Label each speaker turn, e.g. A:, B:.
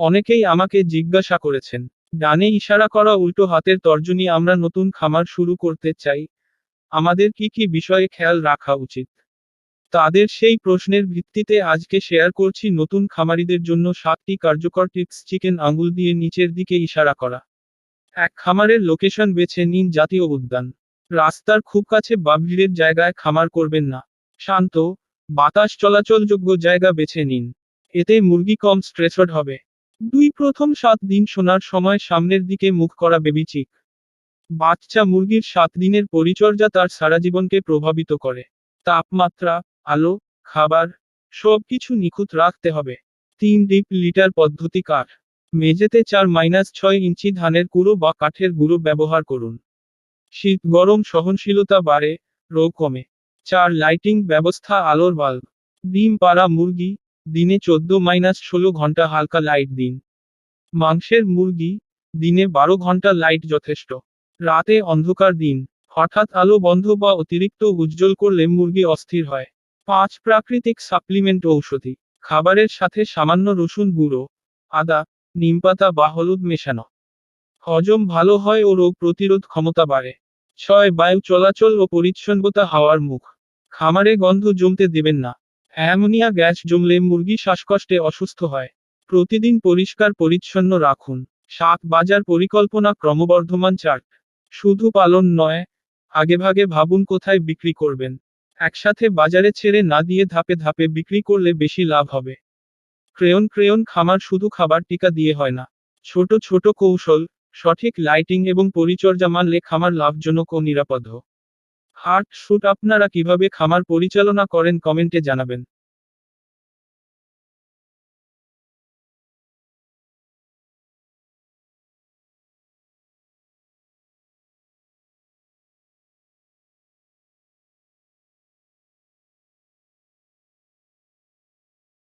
A: অনেকেই আমাকে জিজ্ঞাসা করেছেন, ডানে ইশারা করা উল্টো হাতের তর্জনী আমরা নতুন খামার শুরু করতে চাই, আমাদের কি কি বিষয়ে খেয়াল রাখা উচিত? তাদের সেই প্রশ্নের ভিত্তিতে আজকে শেয়ার করছি নতুন খামারিদের জন্য 7টি কার্যকর টিপস। চিকেন আঙ্গুল দিয়ে নিচের দিকে ইশারা করা। এক, খামারের লোকেশন বেছে নিন জাতীয় উদ্যান, রাস্তার খুব কাছে বা ভিড়ের জায়গায় খামার করবেন না। শান্ত, বাতাস চলাচলযোগ্য জায়গা বেছে নিন, এতে মুরগি কম স্ট্রেসড হবে। 2, প্রথম 7 দিন শোনার সময় সামনের দিকে মুখ করা বেবি চিক। বাচ্চা মুরগির 7 দিনের পরিচর্যা তার সারা জীবনকে প্রভাবিত করে। তাপমাত্রা, আলো, খাবার সবকিছু নিখুঁত রাখতে হবে। 3, ডিপ লিটার পদ্ধতি। কাঠ, মেঝেতে 4-6 ইঞ্চি ধানের গুঁড়ো বা কাঠের গুঁড়ো ব্যবহার করুন। শীত গরম সহনশীলতা বাড়ে, রোগ কমে। 4, লাইটিং ব্যবস্থা। আলোর বাল্ব। ডিম পাড়া মুরগি, দিনে 14-16 ঘন্টা হালকা লাইট দিন। মাংসের মুরগি, দিনে 12 ঘন্টা লাইট যথেষ্ট। রাতে অন্ধকার দিন, হঠাৎ আলো বন্ধ বা অতিরিক্ত উজ্জ্বল করলে মুরগি অস্থির হয়। 5, প্রাকৃতিক সাপ্লিমেন্ট ঔষধি। খাবারের সাথে সামান্য রসুন গুঁড়ো, আদা, নিমপাতা বা হলুদ মেশানো। হজম ভালো হয় ও রোগ প্রতিরোধ ক্ষমতা বাড়ে। 6, বায়ু চলাচল ও পরিচ্ছন্নতা। হাওয়ার মুখ, খামারে গন্ধ জমতে দেবেন না। অ্যামোনিয়া গ্যাস জমলে মুরগি শ্বাসকষ্টে অসুস্থ হয়। প্রতিদিন পরিষ্কার পরিচ্ছন্ন রাখুন। 7, বাজার পরিকল্পনা ক্রমবর্ধমান চার্ট। শুধু পালন নয়, আগেভাগে ভাবুন কোথায় বিক্রি করবেন। একসাথে বাজারে ছেড়ে না দিয়ে ধাপে ধাপে বিক্রি করলে বেশি লাভ হবে। ক্রেয়ন খামার শুধু খাবার টিকা দিয়ে হয় না। ছোট ছোট কৌশল, সঠিক লাইটিং এবং পরিচর্যা মানলে খামার লাভজনক ও নিরাপদ। হার্ট শুট, আপনারা কিভাবে খামার পরিচালনা করেন কমেন্টে জানাবেন।